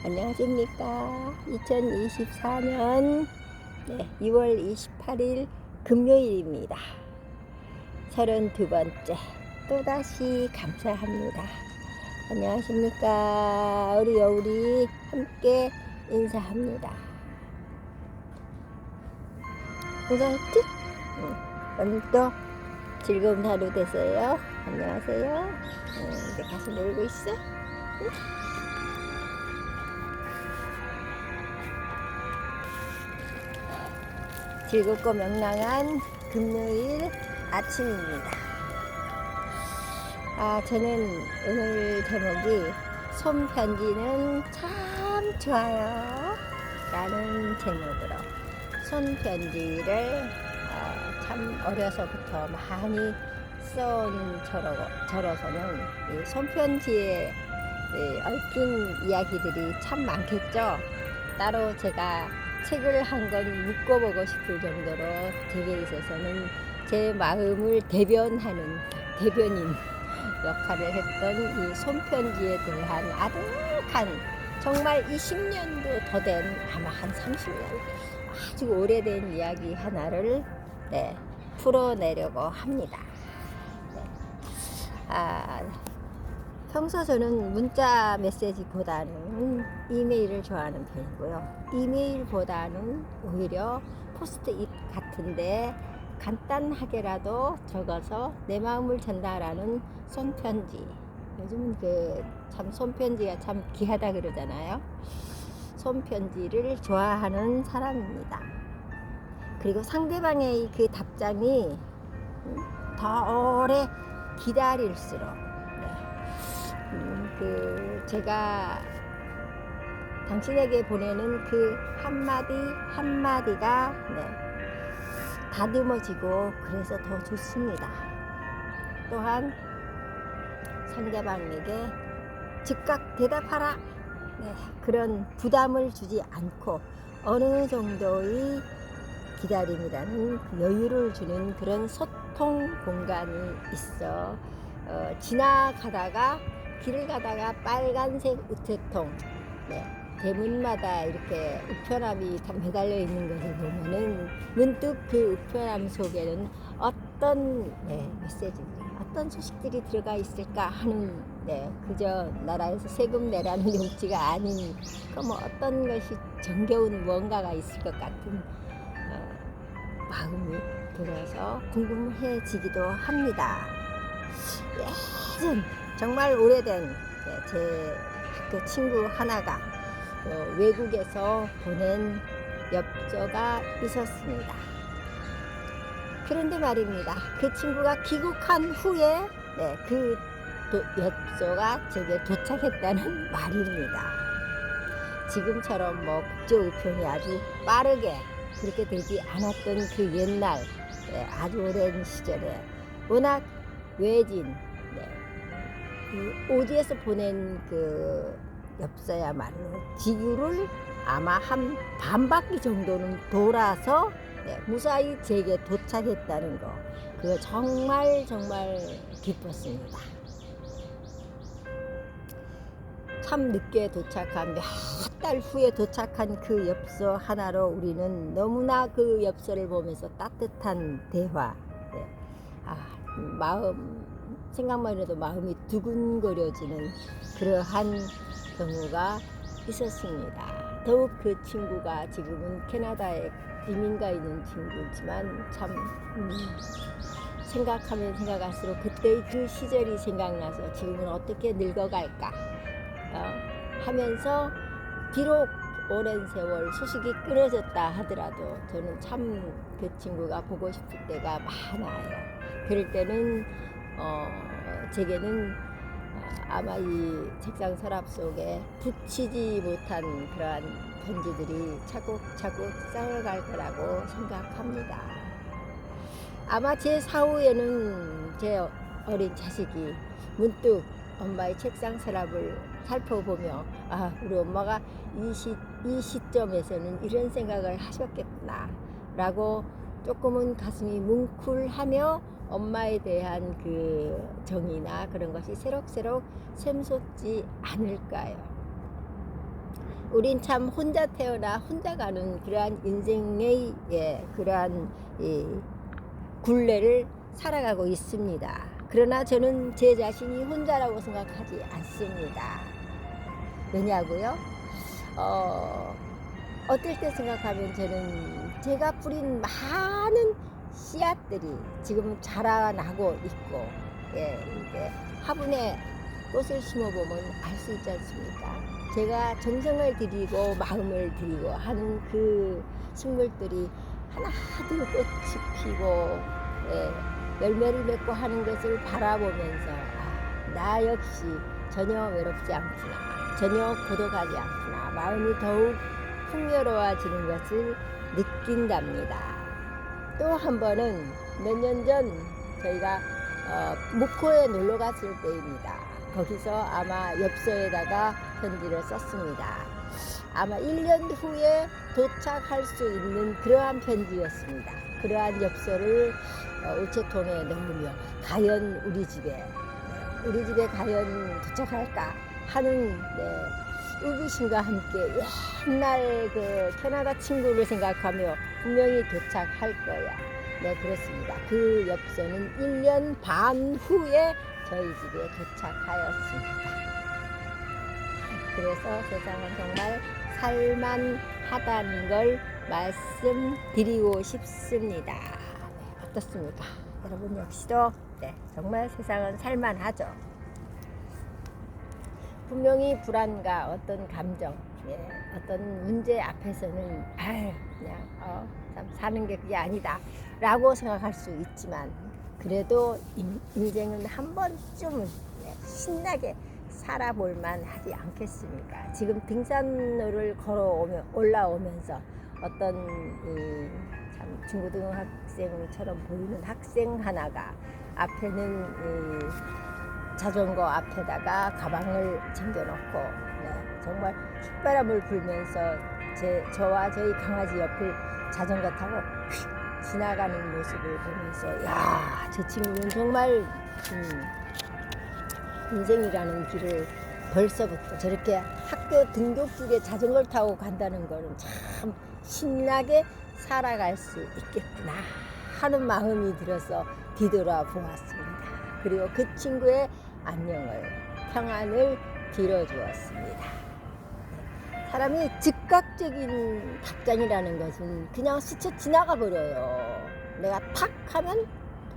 안녕하십니까. 2024년 2월 28일 금요일입니다. 32번째 또다시 감사합니다. 안녕하십니까. 우리 여울이 함께 인사합니다. 인사했지? 오늘도 즐거운 하루 되세요. 안녕하세요. 이제 가서 놀고 있어? 응? 즐겁고 명랑한 금요일 아침입니다. 저는 오늘 제목이 손편지는 참 좋아요 라는 제목으로 손편지를 참 어려서부터 많이 써온 저로서는 이 손편지에 얽힌 이야기들이 참 많겠죠. 따로 제가 책을 한 권 묶어보고 싶을 정도로 제게 있어서는 제 마음을 대변하는 대변인 역할을 했던 이 손편지에 대한 아득한 정말 20년도 더 된 아마 한 30년 아주 오래된 이야기 하나를 풀어내려고 합니다. 평소 저는 문자 메시지보다는 이메일을 좋아하는 편이고요. 이메일보다는 오히려 포스트잇 같은데 간단하게라도 적어서 내 마음을 전달하는 손편지. 요즘은 참 손편지가 참 귀하다 그러잖아요. 손편지를 좋아하는 사람입니다. 그리고 상대방의 그 답장이 더 오래 기다릴수록 제가 당신에게 보내는 그 한마디 한마디가 다듬어지고 그래서 더 좋습니다. 또한 상대방에게 즉각 대답하라 그런 부담을 주지 않고 어느 정도의 기다림이라는 그 여유를 주는 그런 소통 공간이 있어 지나가다가 길을 가다가 빨간색 우체통 대문마다 이렇게 우편함이 다 매달려 있는 것을 보면은 문득 그 우편함 속에는 어떤 메시지들이 어떤 소식들이 들어가 있을까 하는 그저 나라에서 세금 내라는 용지가 아닌 뭐 어떤 것이 정겨운 무언가가 있을 것 같은 마음이 들어서 궁금해지기도 합니다. 예전 정말 오래된 제 학교 친구 하나가 외국에서 보낸 엽서가 있었습니다. 그런데 말입니다. 그 친구가 귀국한 후에 그 엽서가 제게 도착했다는 말입니다. 지금처럼 국제 우편이 아주 빠르게 그렇게 되지 않았던 그 옛날 아주 오랜 시절에 워낙 외진 오지에서 보낸 그 엽서야말로 지구를 아마 한 반바퀴 정도는 돌아서 무사히 제게 도착했다는 거 그거 정말 기뻤습니다. 참 늦게 도착한 몇 달 후에 도착한 그 엽서 하나로 우리는 너무나 그 엽서를 보면서 따뜻한 대화 생각만 해도 마음이 두근거려지는 그러한 경우가 있었습니다. 더욱 그 친구가 지금은 캐나다에 이민가 있는 친구지만 참 생각하면 생각할수록 그때의 그 시절이 생각나서 지금은 어떻게 늙어갈까 하면서 비록 오랜 세월 소식이 끊어졌다 하더라도 저는 참 그 친구가 보고 싶을 때가 많아요. 그럴 때는 제게는 아마 이 책상 서랍 속에 붙이지 못한 그러한 편지들이 차곡차곡 쌓여갈 거라고 생각합니다. 아마 제 사후에는 제 어린 자식이 문득 엄마의 책상 서랍을 살펴보며 우리 엄마가 이 시점에서는 이런 생각을 하셨겠구나 라고 조금은 가슴이 뭉클하며 엄마에 대한 그 정이나 그런 것이 새록새록 샘솟지 않을까요? 우린 참 혼자 태어나 혼자 가는 그러한 인생의 그러한 이 굴레를 살아가고 있습니다. 그러나 저는 제 자신이 혼자라고 생각하지 않습니다. 왜냐고요? 어떨 때 생각하면 저는 제가 뿌린 많은 씨앗들이 지금 자라나고 있고, 이제 화분에 꽃을 심어보면 알 수 있지 않습니까? 제가 정성을 들이고 마음을 들이고 하는 그 식물들이 하나둘 꽃이 피고 열매를 맺고 하는 것을 바라보면서 나 역시 전혀 외롭지 않구나, 전혀 고독하지 않구나, 마음이 더욱 풍요로워지는 것을 느낀답니다. 또 한 번은 몇 년 전 저희가 목포에 놀러 갔을 때입니다. 거기서 아마 엽서에다가 편지를 썼습니다. 아마 1년 후에 도착할 수 있는 그러한 편지였습니다. 그러한 엽서를 우체통에 넣으며 과연 우리 집에 과연 도착할까 하는 의구심과 함께 옛날 그 캐나다 친구를 생각하며 분명히 도착할 거야. 네, 그렇습니다. 그 엽서는 1년 반 후에 저희 집에 도착하였습니다. 그래서 세상은 정말 살만하다는 걸 말씀드리고 싶습니다. 네, 어떻습니까? 여러분 역시도 정말 세상은 살만하죠. 분명히 불안과 어떤 감정, 어떤 문제 앞에서는 그냥 참 사는 게 그게 아니다 라고 생각할 수 있지만, 그래도 인생은 한 번쯤은 신나게 살아볼만 하지 않겠습니까? 지금 등산로를 올라오면서 어떤 참 중고등학생처럼 보이는 학생 하나가 앞에는 자전거 앞에다가 가방을 챙겨놓고 정말 휘바람을 불면서 저와 저희 강아지 옆을 자전거 타고 휙 지나가는 모습을 보면서 야, 저 친구는 정말 인생이라는 길을 벌써부터 저렇게 학교 등굣길에 자전거를 타고 간다는 거는 참 신나게 살아갈 수 있겠구나 하는 마음이 들어서 뒤돌아보았습니다. 그리고 그 친구의 안녕을, 평안을 빌어주었습니다. 사람이 즉각적인 답장이라는 것은 그냥 스쳐 지나가 버려요. 내가 탁 하면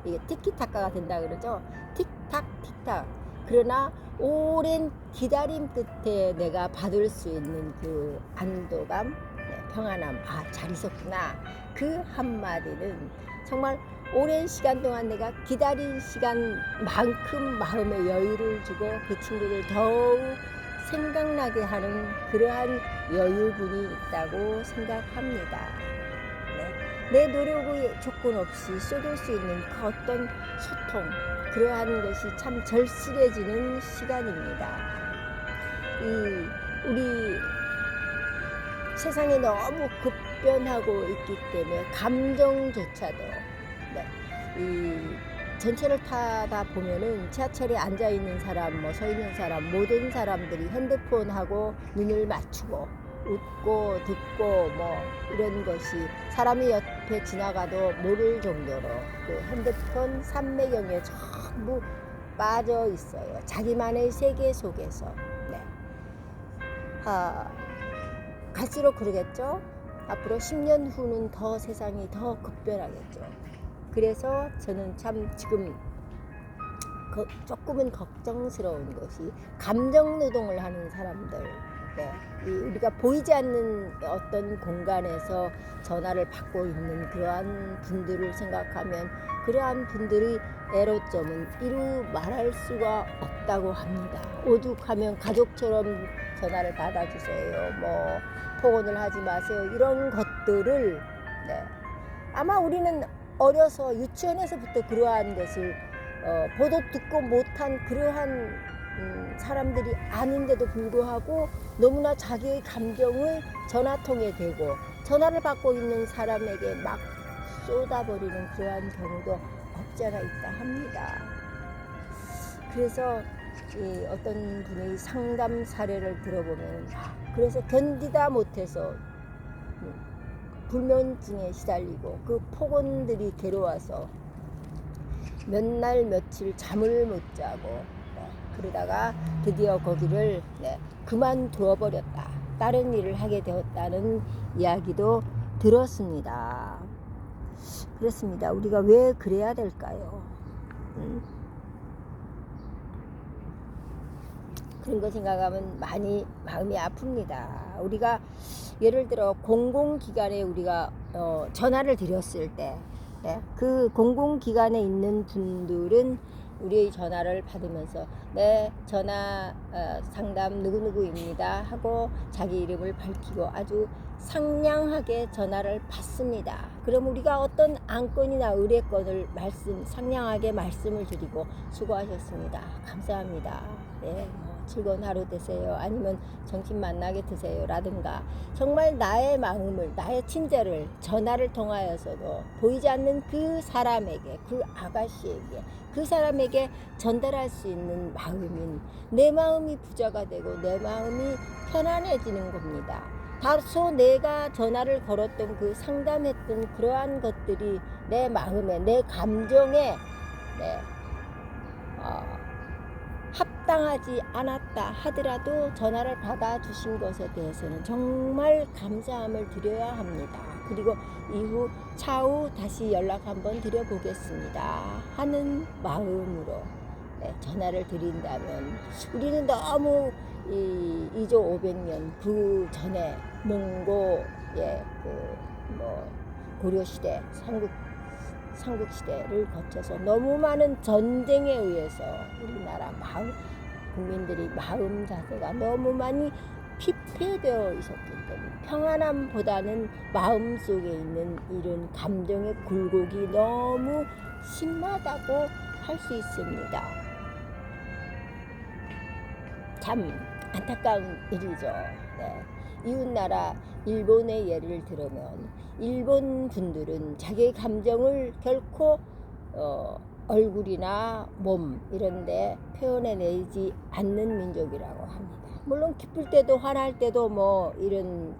이게 티키타카가 된다 그러죠. 틱탁 틱탁. 그러나 오랜 기다림 끝에 내가 받을 수 있는 그 안도감, 평안함, 잘 있었구나. 그 한마디는 정말 오랜 시간 동안 내가 기다린 시간만큼 마음의 여유를 주고 그 친구를 더욱 생각나게 하는 그러한 여유분이 있다고 생각합니다. 내 노력의 조건 없이 쏟을 수 있는 그 어떤 소통, 그러한 것이 참 절실해지는 시간입니다. 우리 세상이 너무 급변하고 있기 때문에 감정조차도 이 전철을 타다 보면은 지하철에 앉아 있는 사람, 서 있는 사람, 모든 사람들이 핸드폰하고 눈을 맞추고 웃고 듣고 이런 것이 사람이 옆에 지나가도 모를 정도로 그 핸드폰 삼매경에 전부 빠져 있어요. 자기만의 세계 속에서. 갈수록 그러겠죠. 앞으로 10년 후는 더 세상이 더 급변하겠죠. 그래서 저는 참 지금 조금은 걱정스러운 것이 감정노동을 하는 사람들, 우리가 보이지 않는 어떤 공간에서 전화를 받고 있는 그러한 분들을 생각하면 그러한 분들의 애로점은 이루 말할 수가 없다고 합니다. 오죽하면 가족처럼 전화를 받아주세요, 폭언을 하지 마세요, 이런 것들을 아마 우리는 어려서 유치원에서부터 그러한 것을 보도 듣고 못한 그러한 사람들이 아닌데도 불구하고 너무나 자기의 감정을 전화통에 대고 전화를 받고 있는 사람에게 막 쏟아버리는 그러한 경우도 없지 않아 있다 합니다. 그래서 이 어떤 분의 상담 사례를 들어보면 그래서 견디다 못해서 불면증에 시달리고 그 폭언들이 괴로워서 몇 날 며칠 잠을 못 자고 그러다가 드디어 거기를 그만두어 버렸다. 다른 일을 하게 되었다는 이야기도 들었습니다. 그렇습니다. 우리가 왜 그래야 될까요? 그런 거 생각하면 많이 마음이 아픕니다. 우리가 예를 들어 공공기관에 우리가 전화를 드렸을 때 그 공공기관에 있는 분들은 우리의 전화를 받으면서 네 전화 상담 누구누구입니다 하고 자기 이름을 밝히고 아주 상냥하게 전화를 받습니다. 그럼 우리가 어떤 안건이나 의뢰건을 상냥하게 말씀을 드리고 수고하셨습니다. 감사합니다. 네, 즐거운 하루 되세요. 아니면 정신 만나게 드세요. 라든가 정말 나의 마음을 나의 친절을 전화를 통하여서도 보이지 않는 그 사람에게 그 아가씨에게 그 사람에게 전달할 수 있는 마음인 내 마음이 부자가 되고 내 마음이 편안해지는 겁니다. 다소 내가 전화를 걸었던 그 상담했던 그러한 것들이 내 마음에 내 감정에 합당하지 않았다 하더라도 전화를 받아주신 것에 대해서는 정말 감사함을 드려야 합니다. 그리고 차후 다시 연락 한번 드려보겠습니다 하는 마음으로 전화를 드린다면 우리는 너무 2조 500년 그 전에 몽고의 고려시대 삼국시대를 거쳐서 너무 많은 전쟁에 의해서 우리나라 국민들이 마음 자세가 너무 많이 피폐되어 있었기 때문에 평안함보다는 마음속에 있는 이런 감정의 굴곡이 너무 심하다고 할 수 있습니다. 참 안타까운 일이죠. 이웃나라 일본의 예를 들으면 일본 분들은 자기의 감정을 결코 얼굴이나 몸 이런 데 표현해내지 않는 민족이라고 합니다. 물론 기쁠 때도 화날 때도 이런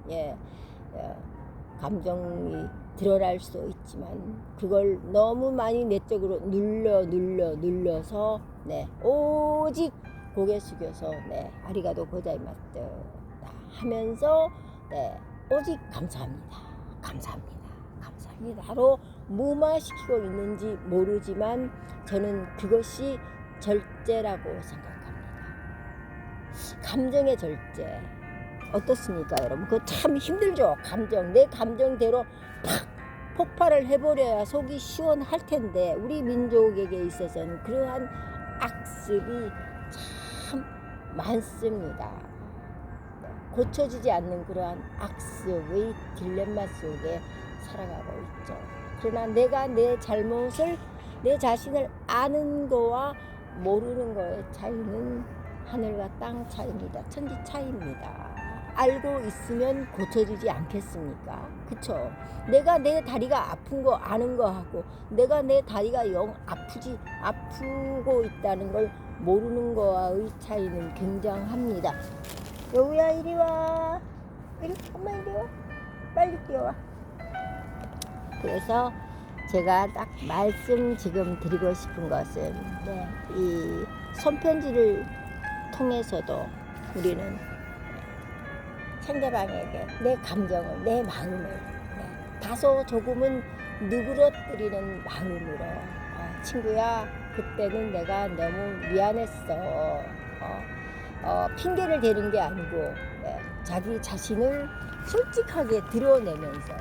감정이 드러날 수 있지만 그걸 너무 많이 내적으로 눌러서 오직 고개 숙여서 아리가도 고자이마스 하면서 오직 감사합니다로 무마시키고 있는지 모르지만 저는 그것이 절제라고 생각합니다. 감정의 절제 어떻습니까 여러분? 그거 참 힘들죠. 내 감정대로 팍 폭발을 해버려야 속이 시원할 텐데 우리 민족에게 있어서는 그러한 악습이 참 많습니다. 고쳐지지 않는 그러한 악습의 딜레마 속에 살아가고 있죠. 그러나 내가 내 잘못을 내 자신을 아는 거와 모르는 거의 차이는 하늘과 땅 차이입니다. 천지 차이입니다. 알고 있으면 고쳐지지 않겠습니까? 그쵸? 내가 내 다리가 아픈 거 아는 거하고 내가 내 다리가 영 아프고 있다는 걸 모르는 거와의 차이는 굉장합니다. 여우야 이리 와. 엄마 이리 와. 빨리 뛰어와. 그래서 제가 딱 말씀 지금 드리고 싶은 것은 이 손편지를 통해서도 우리는 상대방에게 내 감정을 내 마음을 다소 조금은 누그러뜨리는 마음으로 친구야 그때는 내가 너무 미안했어 핑계를 대는 게 아니고 자기 자신을 솔직하게 드러내면서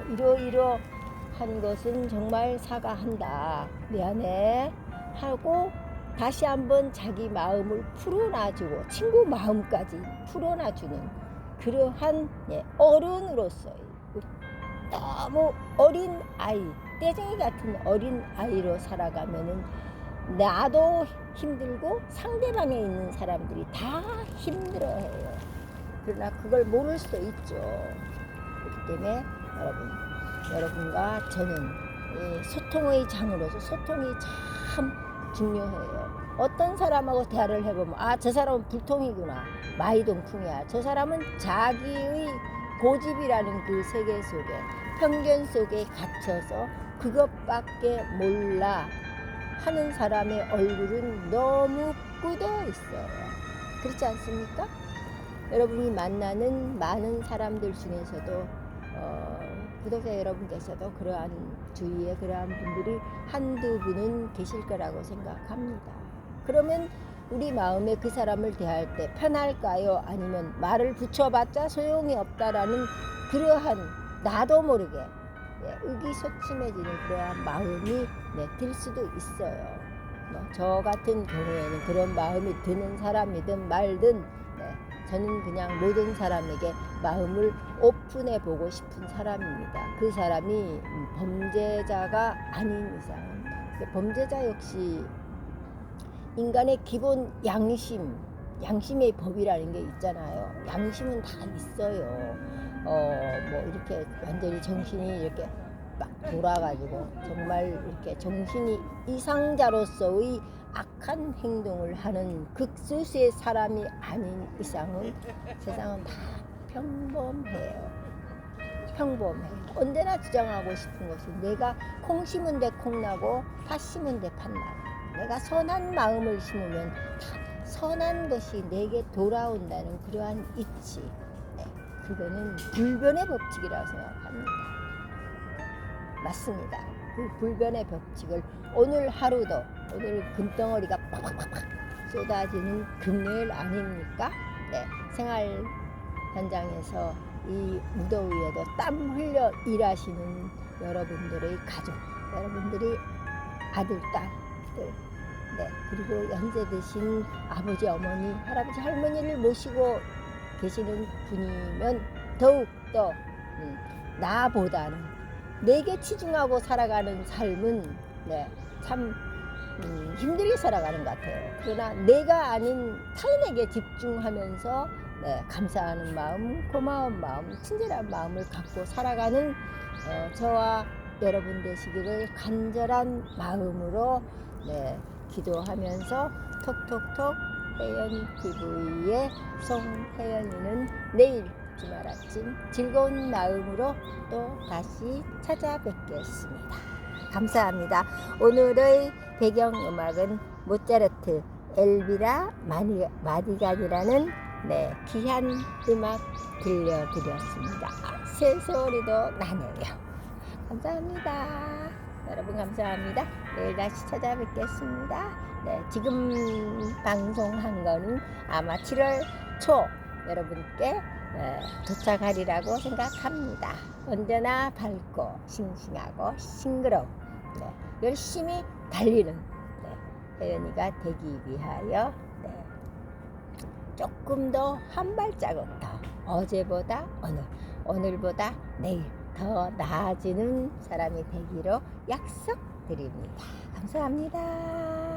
이러한 것은 정말 사과한다 미안해 하고 다시 한번 자기 마음을 풀어놔주고 친구 마음까지 풀어놔주는 그러한 어른으로서의 너무 어린 아이 떼쟁이 같은 어린 아이로 살아가면은 나도 힘들고 상대방에 있는 사람들이 다 힘들어해요. 그러나 그걸 모를 수도 있죠. 그렇기 때문에 여러분과 저는 소통의 장으로서 소통이 참 중요해요. 어떤 사람하고 대화를 해보면 아, 저 사람은 불통이구나, 마이동풍이야. 저 사람은 자기의 고집이라는 그 세계 속에, 편견 속에 갇혀서 그것밖에 몰라 하는 사람의 얼굴은 너무 굳어 있어요. 그렇지 않습니까? 여러분이 만나는 많은 사람들 중에서도 구독자 여러분께서도 그러한 주위에 그러한 분들이 한두 분은 계실 거라고 생각합니다. 그러면 우리 마음에 그 사람을 대할 때 편할까요? 아니면 말을 붙여봤자 소용이 없다라는 그러한 나도 모르게 의기소침해지는 그러한 마음이 들 수도 있어요. 저 같은 경우에는 그런 마음이 드는 사람이든 말든 저는 그냥 모든 사람에게 마음을 오픈해 보고 싶은 사람입니다. 그 사람이 범죄자가 아닌 이상은, 범죄자 역시 인간의 기본 양심의 법이라는 게 있잖아요. 양심은 다 있어요. 뭐 이렇게 완전히 정신이 이렇게 막 돌아가지고 정말 이렇게 정신이 이상자로서의 악한 행동을 하는 극소수의 사람이 아닌 이상은 세상은 다 평범해요. 언제나 주장하고 싶은 것은 내가 콩 심은 데 콩나고 팥 심은 데 팥나고, 내가 선한 마음을 심으면 다 선한 것이 내게 돌아온다는 그러한 이치, 그거는 불변의 법칙이라고 생각합니다. 맞습니다. 그 불변의 법칙을 오늘 하루도, 오늘 금덩어리가 팍팍팍 쏟아지는 금요일 아닙니까? 생활 현장에서 이 무더위에도 땀 흘려 일하시는 여러분들의 가족, 여러분들이 아들, 딸들, 그리고 연세 드신 아버지, 어머니, 할아버지, 할머니를 모시고 계시는 분이면 더욱더 나보다는 내게 치중하고 살아가는 삶은 참 힘들게 살아가는 것 같아요. 그러나 내가 아닌 타인에게 집중하면서 감사하는 마음, 고마운 마음, 친절한 마음을 갖고 살아가는 저와 여러분 되시기를 간절한 마음으로 기도하면서 톡톡톡 혜연 TV의 송혜연이는 내일 주말 아침 즐거운 마음으로 또 다시 찾아뵙겠습니다. 감사합니다. 오늘의 배경음악은 모차르트 엘비라 마디간이라는 귀한 음악 들려드렸습니다. 새소리도 나네요. 감사합니다. 여러분 감사합니다. 내일 다시 찾아뵙겠습니다. 지금 방송한 거는 아마 7월 초 여러분께 도착하리라고 생각합니다. 언제나 밝고 싱싱하고 싱그러운 열심히 달리는 혜연이가 되기 위하여 조금 더 한 발자국 더 어제보다 오늘보다 내일 더 나아지는 사람이 되기로 약속드립니다. 감사합니다.